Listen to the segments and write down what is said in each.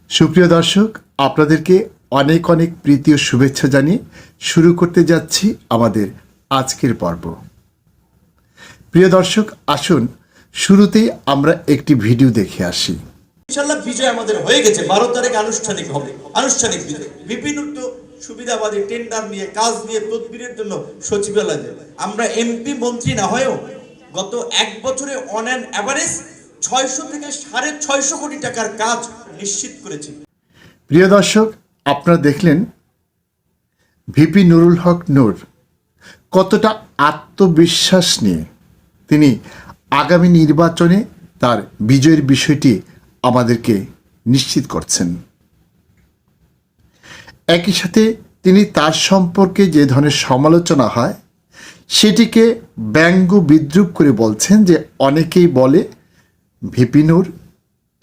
সুপ্রিয় দর্শক, আপনাদেরকে অনেক অনেক প্রীতি ও শুভেচ্ছা জানিয়ে শুরু করতে যাচ্ছি আমাদের আজকের পর্ব। প্রিয় দর্শক, আসুন শুরুতেই আমরা একটি ভিডিও দেখে আসি। ইনশাআল্লাহ বিজয় আমাদের হয়ে গেছে। 12 তারিখ আনুষ্ঠানিক হবে, আনুষ্ঠানিক বিজয়। বিভিন্ন সুবিধাবাদী টেন্ডার নিয়ে, কাজ নিয়ে, তদবিরের জন্য সচিবালয় দেয়। আমরা এমপি মন্ত্রী না হয়েও গত এক বছরে অন অ্যান অ্যাভারেজ 600 থেকে 650 কোটি টাকার কাজ নিশ্চিত করেছি। প্রিয় দর্শক, আপনারা দেখলেন ভিপি নুরুল হক নূর কতটা আত্মবিশ্বাস নিয়ে তিনি আগামী নির্বাচনে তার বিজয়ের বিষয়টি আমাদেরকে নিশ্চিত করছেন। একই সাথে তিনি তার সম্পর্কে যে ধরনের সমালোচনা হয় সেটিকে ব্যঙ্গ বিদ্রূপ করে বলছেন যে অনেকেই বলে ভিপি নূর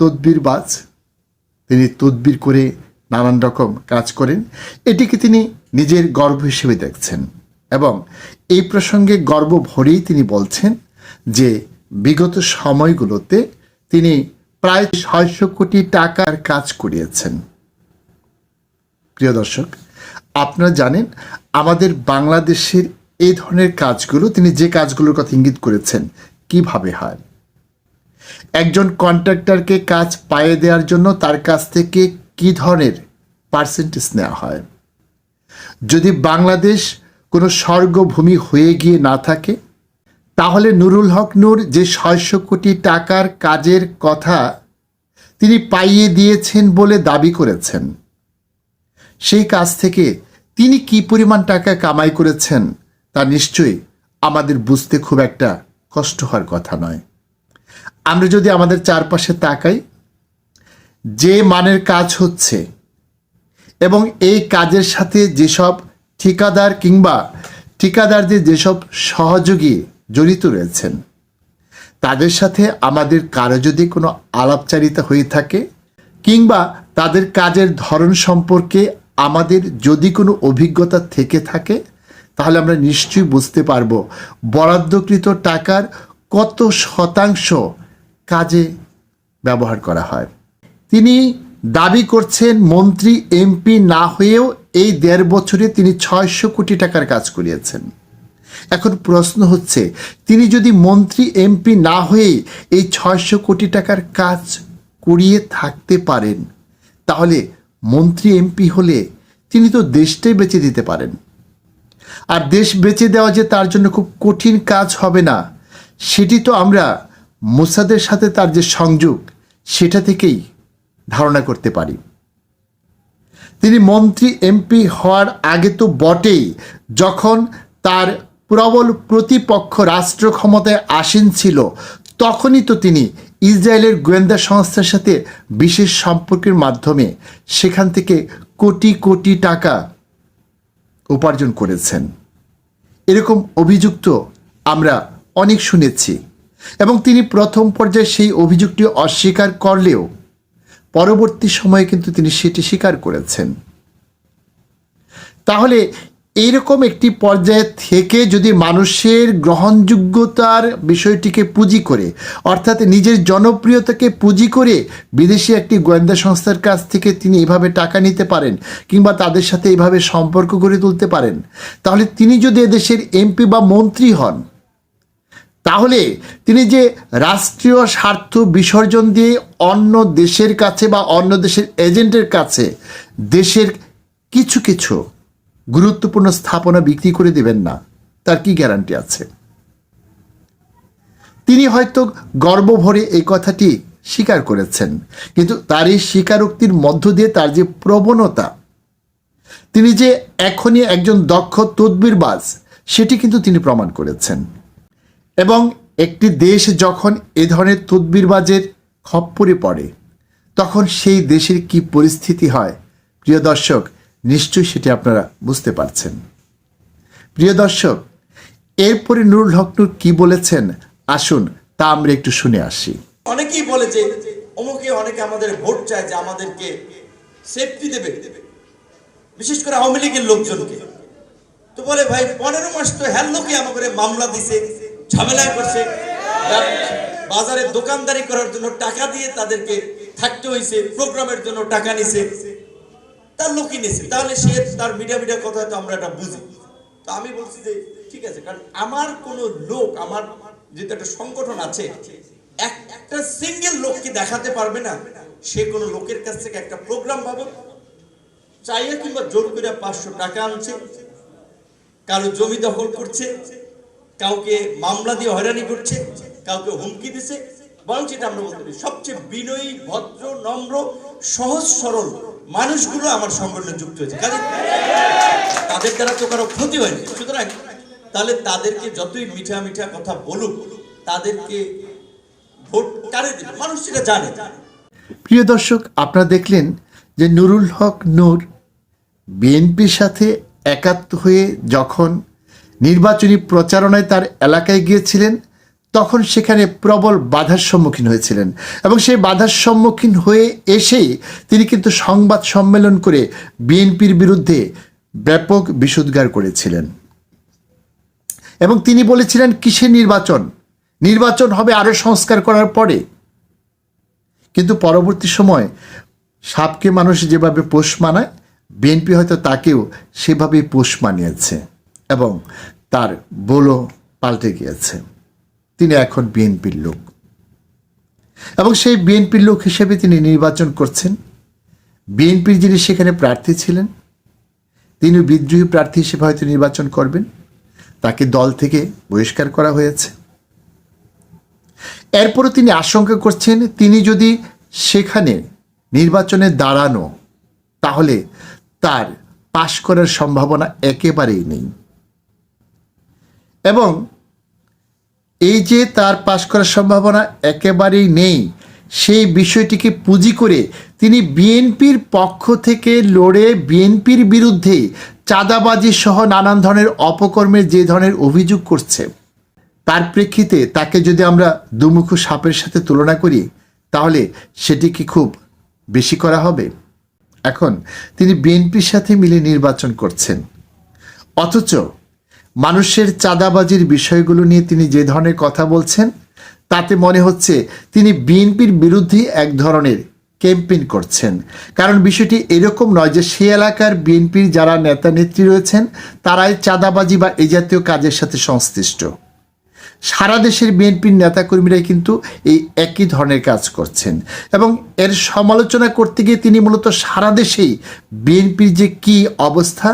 তদবিরবাজ, তিনি তদবির করে নানান রকম কাজ করেন, এটিকে তিনি নিজের গর্ব হিসেবে দেখছেন এবং এই প্রসঙ্গে গর্ব ভরেই তিনি বলছেন যে বিগত সময়গুলোতে তিনি প্রায় 600 কোটি টাকার কাজ করিয়েছেন। প্রিয় দর্শক, আপনারা জানেন আমাদের বাংলাদেশের এই ধরনের কাজগুলো, তিনি যে কাজগুলোর কথা ইঙ্গিত করেছেন, কিভাবে হয়। একজন কন্ট্রাক্টরকে কাজ পাইয়ে দেওয়ার জন্য তার কাছ থেকে কি ধরনের পার্সেন্টেজ নেওয়া হয়। যদি বাংলাদেশ কোনো স্বর্গভূমি হয়ে গিয়ে না থাকে, তাহলে নুরুল হক নূর যে 600 কোটি টাকার কাজের কথা তিনি পাইয়ে দিয়েছেন বলে দাবি করেছেন, সেই কাজ থেকে তিনি কি পরিমাণ টাকা কামাই করেছেন তা নিশ্চয়ই আমাদের বুঝতে খুব একটা কষ্ট হওয়ার কথা নয়। আমরা যদি আমাদের চারপাশে তাকাই, যে মানের কাজ হচ্ছে এবং এই কাজের সাথে যেসব ঠিকাদার কিংবা ঠিকাদারদের যেসব সহযোগী জড়িত রয়েছেন, তাদের সাথে আমাদের কারো যদি কোনো আলাপচারিতা হয়ে থাকে কিংবা তাদের কাজের ধরন সম্পর্কে আমাদের যদি কোনো অভিজ্ঞতা থেকে থাকে, তাহলে আমরা নিশ্চয়ই বুঝতে পারবো বরাদ্দকৃত টাকার কত শতাংশ কাজে ব্যবহার করা হয়। তিনি দাবি করছেন মন্ত্রী এমপি না হয়েও এই 1.5 বছরে তিনি 600 কোটি টাকার কাজ করিয়েছেন। এখন প্রশ্ন হচ্ছে, তিনি যদি মন্ত্রী এমপি না হয়ে এই 600 কোটি টাকার কাজ করিয়ে থাকতে পারেন, তাহলে মন্ত্রী এমপি হলে তিনি তো দেশটাই বেচে দিতে পারেন। আর দেশ বেচে দেওয়া যে তার জন্য খুব কঠিন কাজ হবে না, সেটি তো আমরা মোসাদের সাথে তার যে সংযোগ সেটা থেকেই ধারণা করতে পারি। তিনি মন্ত্রী এমপি হওয়ার আগে তো বটেই, যখন তার প্রবল প্রতিপক্ষ রাষ্ট্র ক্ষমতায় আসীন ছিল, তখনই তো তিনি ইসরায়েলের গোয়েন্দা সংস্থার সাথে বিশেষ সম্পর্কের মাধ্যমে সেখান থেকে কোটি কোটি টাকা উপার্জন করেছেন। এরকম অভিযোগ তো আমরা অনেক শুনেছি এবং তিনি প্রথম পর্যায়ে সেই অভিযোগটি অস্বীকার করলেও পরবর্তী সময়ে কিন্তু তিনি সেটি স্বীকার করেছেন। তাহলে এইরকম একটি পর্যায়ে থেকে যদি মানুষের গ্রহণযোগ্যতার বিষয়টিকে পুঁজি করে, অর্থাৎ নিজের জনপ্রিয়তাকে পুঁজি করে বিদেশি একটি গোয়েন্দা সংস্থার কাছ থেকে তিনি এভাবে টাকা নিতে পারেন কিংবা তাদের সাথে এভাবে সম্পর্ক গড়ে তুলতে পারেন, তাহলে তিনি যদি এদেশের এমপি বা মন্ত্রী হন, তাহলে তিনি যে রাষ্ট্রীয় স্বার্থ বিসর্জন দিয়ে অন্য দেশের কাছে বা অন্য দেশের এজেন্টের কাছে দেশের কিছু কিছু গুরুত্বপূর্ণ স্থাপনা বিক্রি করে দেবেন না, তার কি গ্যারান্টি আছে? তিনি হয়তো গর্ব ভরে এই কথাটি স্বীকার করেছেন, কিন্তু তার এই স্বীকারোক্তির মধ্য দিয়ে তার যে প্রবণতা, তিনি যে এখনই একজন দক্ষ তদবিরবাজ, সেটি কিন্তু তিনি প্রমাণ করেছেন। এবং একটি দেশ যখন এ ধরনের তদবিরবাজের খপ্পরে পড়ে, তখন সেই দেশের কি পরিস্থিতি হয়, প্রিয় দর্শক, নিশ্চয়ই সেটি আপনারা বুঝতে পারছেন। প্রিয় দর্শক, এরপরে নুরুল হক নূর কি বলেছেন, আসুন তা আমরা একটু শুনে আসি। অনেকেই বলে যে অনেকে আমাদের ভোট চায়, যে আমাদেরকে সেফটি দেবে, বিশেষ করে আওয়ামী লীগের লোকজনকে। তো বলে ভাই 15 মাস তো হেল্লোকে আমাকে মামলা দিছে, ঝামেলা করছে, বাজারে দোকানদারি করার জন্য টাকা দিয়ে তাদেরকে থাকতে হয়েছে, প্রোগ্রামের জন্য টাকা নিছে, তার লোকই নিছে, তাহলে সে তার মিডিয়া কথা তো আমরা এটা বুঝি। তো আমি বলছি যে ঠিক আছে, কারণ আমার কোন লোক, আমার যেহেতু একটা সংগঠন আছে, একটা সিঙ্গেল লোককে দেখাতে পারবে না সে কোনো লোকের কাছ থেকে একটা প্রোগ্রাম বাবদ চাইয়া কিংবা জোর করে 500 টাকা আনছে, কারো জমি দখল করছে, কাউকে মামলা দিয়ে হয়রানি করছে, কাউকে হুমকি দিছে। বরং যেটা আমরা বলতে পারি সবচেয়ে বিনয়ী, ভদ্র, নম্র, সহজ সরল মানুষগুলো আমার সংগঠনে যুক্ত হয়েছে, কাজে তাদের দ্বারা তো কারো ক্ষতি হয়নি। সুতরাং তাহলে তাদেরকে যতই মিঠা মিঠা কথা বলুক, তাদেরকে ভোট কারে দিবে মানুষ সেটা জানে। প্রিয় দর্শক, আপনারা দেখলেন যে নুরুল হক নূর বিএনপির সাথে একাত্ম হয়ে যখন নির্বাচনী প্রচারণায় তার এলাকায় গিয়েছিলেন, তখন সেখানে প্রবল বাধার সম্মুখীন হয়েছিলেন এবং সেই বাধার সম্মুখীন হয়ে এসেই তিনি কিন্তু সংবাদ সম্মেলন করে বিএনপির বিরুদ্ধে ব্যাপক বিষোদ্গার করেছিলেন এবং তিনি বলেছিলেন কিসের নির্বাচন হবে আরও সংস্কার করার পরে। কিন্তু পরবর্তী সময় সাপকে মানুষ যেভাবে পোষ মানায়, বিএনপি হয়তো তাকেও সেভাবেই পোষ মানিয়েছে এবং তার বলও পাল্টে গিয়েছে। তিনি এখন বিএনপির লোক এবং সেই বিএনপির লোক হিসেবে তিনি নির্বাচন করছেন। বিএনপির যিনি সেখানে প্রার্থী ছিলেন, তিনি বিদ্রোহী প্রার্থী হিসেবে হয়তো নির্বাচন করবেন, তাকে দল থেকে বহিষ্কার করা হয়েছে। এরপরও তিনি আশঙ্কা করছেন তিনি যদি সেখানে নির্বাচনে দাঁড়ানো, তাহলে তার পাশ করার সম্ভাবনা একেবারেই নেই এবং এই যে তার পাশ করার সম্ভাবনা একেবারেই নেই, সেই বিষয়টিকে পুঁজি করে তিনি বিএনপির পক্ষ থেকে লড়ে বিএনপির বিরুদ্ধে চাঁদাবাজি সহ নানান ধরনের অপকর্মের যে ধরনের অভিযোগ করছে, তার প্রেক্ষিতে তাকে যদি আমরা দুমুখো সাপের সাথে তুলনা করি, তাহলে সেটি কি খুব বেশি করা হবে? এখন তিনি বিএনপির সাথে মিলে নির্বাচন করছেন, অথচ মানুষের চাঁদাবাজির বিষয়গুলো নিয়ে তিনি যে ধরনের কথা বলছেন, তাতে মনে হচ্ছে তিনি বিএনপির বিরুদ্ধে এক ধরনের ক্যাম্পেইন করছেন। কারণ বিষয়টি এরকম নয় যে সে এলাকার বিএনপির যারা নেতা নেত্রী রয়েছেন তারাই চাঁদাবাজি বা এই জাতীয় কাজের সাথে সংশ্লিষ্ট। সারা দেশের বিএনপির নেতাকর্মীরাই কিন্তু এই একই ধরনের কাজ করছেন এবং এর সমালোচনা করতে গিয়ে তিনি মূলত সারা দেশেই বিএনপির যে কী অবস্থা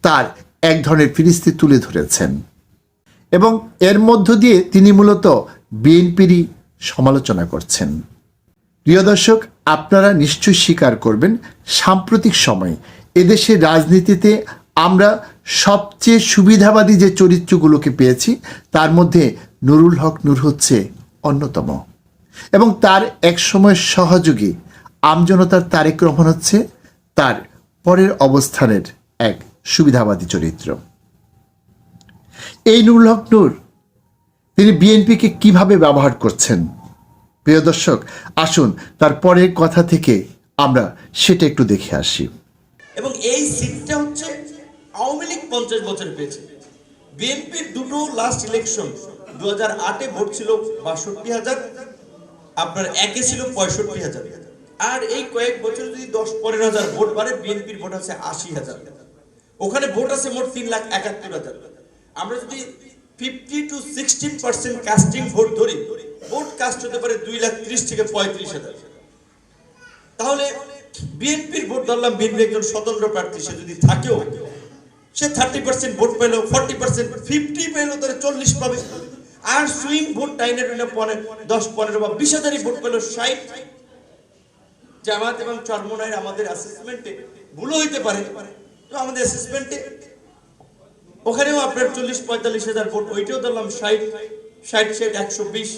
তার এক ধরনের ফিরিস্তি তুলে ধরেছেন এবং এর মধ্য দিয়ে তিনি মূলত বিএনপিরই সমালোচনা করছেন। প্রিয় দর্শক, আপনারা নিশ্চয়ই স্বীকার করবেন সাম্প্রতিক সময়ে এদেশের রাজনীতিতে আমরা সবচেয়ে সুবিধাবাদী যে চরিত্রগুলোকে পেয়েছি তার মধ্যে নুরুল হক নূর হচ্ছে অন্যতম এবং তার এক সময় সহযোগী আমজনতার তারেক রহমান হচ্ছে তার পরের অবস্থানের এক সুবিধাবাদী চরিত্র। এই নুরুল হক নূর তিনি বিএনপিকে কিভাবে ব্যবহার করছেন, প্রিয় দর্শক আসুন তার পরের কথা থেকে আমরা সেটা একটু দেখে আসি। এবং এই সিটটা হচ্ছে আওয়ামী লীগ 50 বছর পেয়েছে। বিএনপির দুটো লাস্ট ইলেকশন 2008-এ ভোট ছিল 62,000, আপনার একে ছিল 65,000, আর এই কয়েক বছর যদি 10-15,000 ভোট বাড়ে, বিএনপির ভোট আছে 80,000। ওখানে ভোট আছে মোট 3,71,000। আমরা যদি 50 to 16% কাস্টিং ভোট ধরি, ভোট কাস্ট হতে পারে 2,30,000 থেকে 35,000। তাহলে বিএনপির ভোট ধরলাম, বিএনপি একজন স্বতন্ত্র প্রার্থী, সে যদি থাকেও সে 30% ভোট পেল, 40%, 50 পেল, তাহলে 40 পাবে। আর সুইং ভোট টাইনে 10-15 বা 20,000 ভোট পেল 60। জামাত এবং চরমোনাইয়ের আমাদের অ্যাসেসমেন্টে ভুলও হইতে পারে, তো আমাদের অ্যাসেসমেন্টে ওখানেও আপনার 40-45,000 ভোট, ওইটাও ধরলাম 60 120,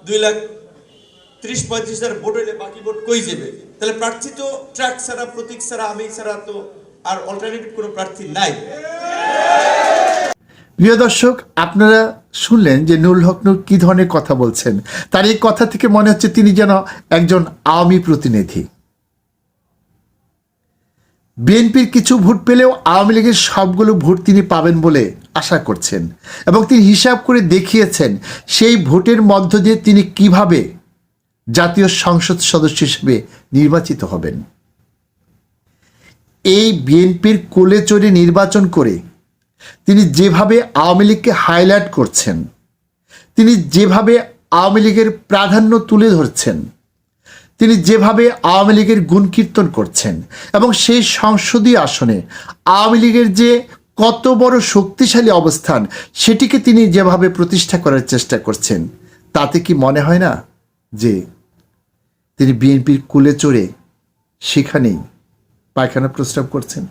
2,30,000-35,000 ভোট হইলে বাকি ভোট কই যাবে? তাহলে প্রার্থী তো ট্রাক ছাড়া, প্রতীক ছাড়া, আমি ছাড়া তো আর অল্টারনেটিভ কোনো প্রার্থী নাই। প্রিয় দর্শক, আপনারা শুনলেন যে নুরুল হক নূর কী ধরনের কথা বলছেন। তার এই কথা থেকে মনে হচ্ছে তিনি যেন একজন আওয়ামী প্রতিনিধি। বিএনপির কিছু ভোট পেলেও আওয়ামী লীগের সবগুলো ভোট তিনি পাবেন বলে আশা করছেন এবং তিনি হিসাব করে দেখিয়েছেন সেই ভোটের মধ্য দিয়ে তিনি কিভাবে জাতীয় সংসদ সদস্য হিসেবে নির্বাচিত হবেন। এই বিএনপির কোলে চড়ে নির্বাচন করে তিনি যেভাবে আওয়ামী লীগকে হাইলাইট করছেন, তিনি যেভাবে আওয়ামী লীগের প্রাধান্য তুলে ধরছেন, তিনি যেভাবে আওয়ামী লীগের গুণকীর্তন করছেন এবং সেই সংসদীয় আসনে আওয়ামী লীগের যে কত বড় শক্তিশালী অবস্থান সেটিকে তিনি যেভাবে প্রতিষ্ঠা করার চেষ্টা করছেন, তাতে কি মনে হয় না যে তিনি বিএনপির কুলে চড়ে সেখানেই পায়খানা প্রস্রাব করছেন?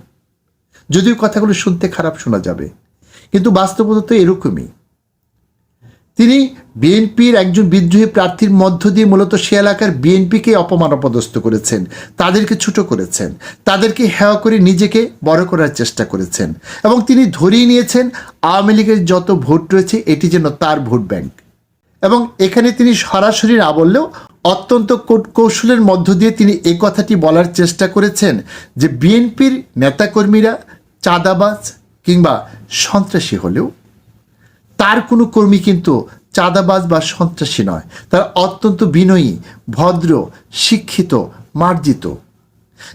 যদিও কথাগুলো শুনতে খারাপ শোনা যাবে, কিন্তু বাস্তবতা তো এরকমই। তিনি বিএনপির একজন বিদ্রোহী প্রার্থীর মধ্য দিয়ে মূলত সে এলাকার বিএনপিকে অপমান অপদস্থ করেছেন, তাদেরকে ছোট করেছেন, তাদেরকে হেয় করে নিজেকে বড় করার চেষ্টা করেছেন এবং তিনি ধরিয়ে নিয়েছেন আওয়ামী লীগের যত ভোট রয়েছে এটি যেন তার ভোট ব্যাংক। এবং এখানে তিনি সরাসরি না বললেও অত্যন্ত কৌশলের মধ্য দিয়ে তিনি এই কথাটি বলার চেষ্টা করেছেন যে বিএনপির নেতাকর্মীরা চাঁদাবাজ কিংবা সন্ত্রাসী হলেও তার কোনো কর্মী কিন্তু চাঁদাবাজ বা সন্ত্রাসী নয়, তারা অত্যন্ত বিনয়ী, ভদ্র, শিক্ষিত, মার্জিত।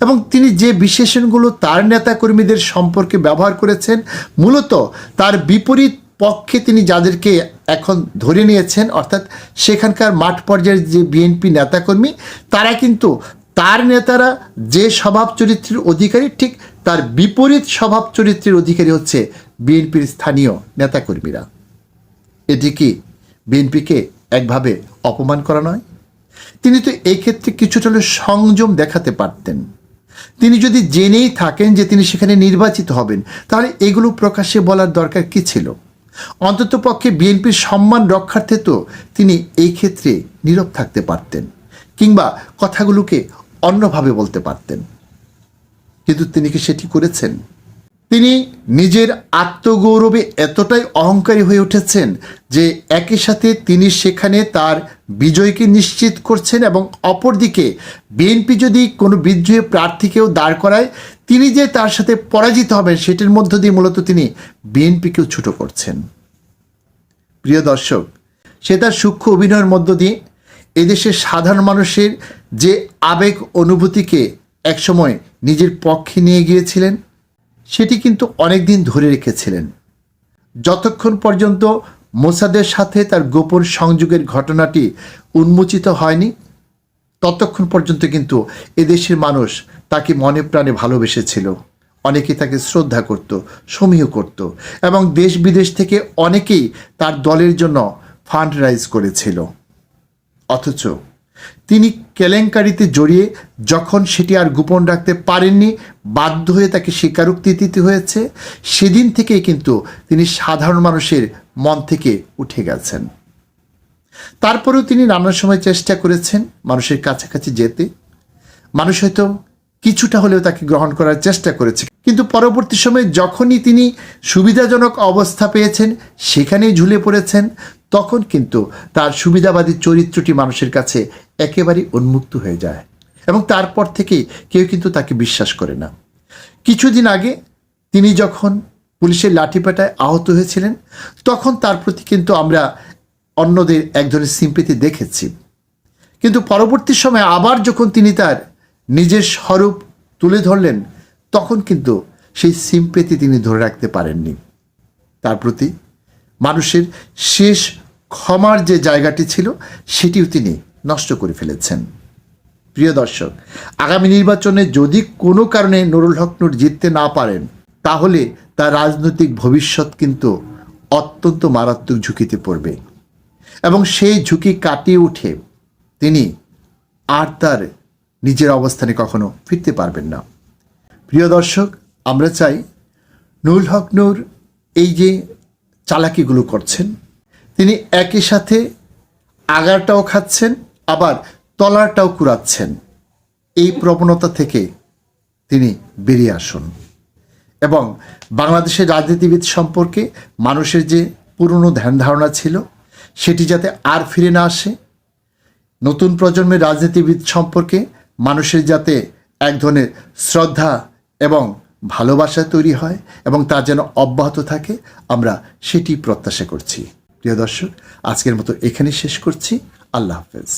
এবং তিনি যে বিশেষণগুলো তার নেতাকর্মীদের সম্পর্কে ব্যবহার করেছেন, মূলত তার বিপরীত পক্ষে তিনি যাদেরকে এখন ধরে নিয়েছেন, অর্থাৎ সেখানকার মাঠ পর্যায়ের যে বিএনপি নেতাকর্মী, তারা কিন্তু তার নেতারা যে স্বভাব চরিত্রের অধিকারী, ঠিক তার বিপরীত স্বভাব চরিত্রের অধিকারী হচ্ছে বিএনপির স্থানীয় নেতাকর্মীরা। এটি কি বিএনপিকে একভাবে অপমান করা নয়? তিনি তো এই ক্ষেত্রে কিছুটা হলেও সংযম দেখাতে পারতেন। তিনি যদি জেনেই থাকেন যে তিনি সেখানে নির্বাচিত হবেন, তাহলে এগুলো প্রকাশ্যে বলার দরকার কি ছিল? অন্তত পক্ষে বিএনপির সম্মান রক্ষার্থে তো তিনি এই ক্ষেত্রে নীরব থাকতে পারতেন কিংবা কথাগুলোকে অন্যভাবে বলতে পারতেন। কিন্তু তিনি কি সেটি করেছেন? তিনি নিজের আত্মগৌরবে এতটাই অহংকারী হয়ে উঠেছেন যে একই সাথে তিনি সেখানে তার বিজয়কে নিশ্চিত করছেন এবং অপরদিকে বিএনপি যদি কোনো বিদ্রোহী প্রার্থীকেও দাঁড় করায়, তিনি যে তার সাথে পরাজিত হবেন সেটির মধ্য দিয়ে মূলত তিনি বিএনপিকেও ছোট করছেন। প্রিয় দর্শক, সে তার সূক্ষ্ম অভিনয়ের মধ্য দিয়ে এদেশের সাধারণ মানুষের যে আবেগ অনুভূতিকে একসময় নিজের পক্ষে নিয়ে গিয়েছিলেন, সেটি কিন্তু অনেক দিন ধরে রেখেছিলেন। যতক্ষণ পর্যন্ত মোসাদের সাথে তার গোপন সংযোগের ঘটনাটি উন্মোচিত হয়নি, ততক্ষণ পর্যন্ত কিন্তু এদেশের মানুষ তাকে মনে প্রাণে ভালোবেসেছিল। অনেকে তাকে শ্রদ্ধা করত, সমীহ করত এবং দেশ বিদেশ থেকে অনেকেই তার দলের জন্য ফান্ড রাইজ করেছিল। অথচ তিনি কেলেঙ্কারিতে জড়িয়ে যখন সেটি আর গোপন রাখতে পারেননি, বাধ্য হয়ে তাকে স্বীকারোক্তি দিতে হয়েছে, সেদিন থেকেই কিন্তু তিনি সাধারণ মানুষের মন থেকে উঠে গেছেন। তারপরেও তিনি নানান সময় চেষ্টা করেছেন মানুষের কাছাকাছি যেতে। মানুষ হয়তো কিছুটা হলেও তাকে গ্রহণ করার চেষ্টা করেছে, কিন্তু পরবর্তী সময়ে যখনই তিনি সুবিধাজনক অবস্থা পেয়েছেন, সেখানেই ঝুলে পড়েছেন, তখন কিন্তু তার সুবিধাবাদী চরিত্রটি মানুষের কাছে একেবারেই উন্মুক্ত হয়ে যায় এবং তারপর থেকেই কেউ কিন্তু তাকে বিশ্বাস করে না। কিছুদিন আগে তিনি যখন পুলিশের লাঠিপেটায় আহত হয়েছিলেন, তখন তার প্রতি কিন্তু আমরা অন্যদের এক ধরনের সিম্পেথি দেখেছি, কিন্তু পরবর্তী সময়ে আবার যখন তিনি তার নিজের স্বরূপ তুলে ধরলেন, তখন কিন্তু সেই সিম্পেথি তিনি ধরে রাখতে পারেননি। তার প্রতি মানুষের শেষ ক্ষমার যে জায়গাটি ছিল, সেটিও তিনি নষ্ট করে ফেলেছেন। প্রিয় দর্শক, আগামী নির্বাচনে যদি কোনো কারণে নুরুল হক নূর জিততে না পারেন, তাহলে তার রাজনৈতিক ভবিষ্যৎ কিন্তু অত্যন্ত মারাত্মক ঝুঁকিতে পড়বে এবং সেই ঝুঁকি কাটিয়ে উঠে তিনি আর তার নিজের অবস্থানে কখনো ফিরতে পারবেন না। প্রিয় দর্শক, আমরা চাই নুরুল হক নূর এই যে চালাকিগুলো করছেন, তিনি একই সাথে আগারটাও খাচ্ছেন আবার তলারটাও কুড়াচ্ছেন, এই প্রবণতা থেকে তিনি বেরিয়ে আসুন এবং বাংলাদেশের রাজনীতিবিদ সম্পর্কে মানুষের যে পুরনো ধ্যান ধারণা ছিল, সেটি যাতে আর ফিরে না আসে। নতুন প্রজন্মের রাজনীতিবিদ সম্পর্কে মানুষের যাতে এক ধরনের শ্রদ্ধা এবং ভালোবাসা তৈরি হয় এবং তা যেন অব্যাহত থাকে, আমরা সেটি প্রত্যাশা করছি। প্রিয় দর্শক, আজকের মতো এখানেই শেষ করছি। আল্লাহ হাফেজ।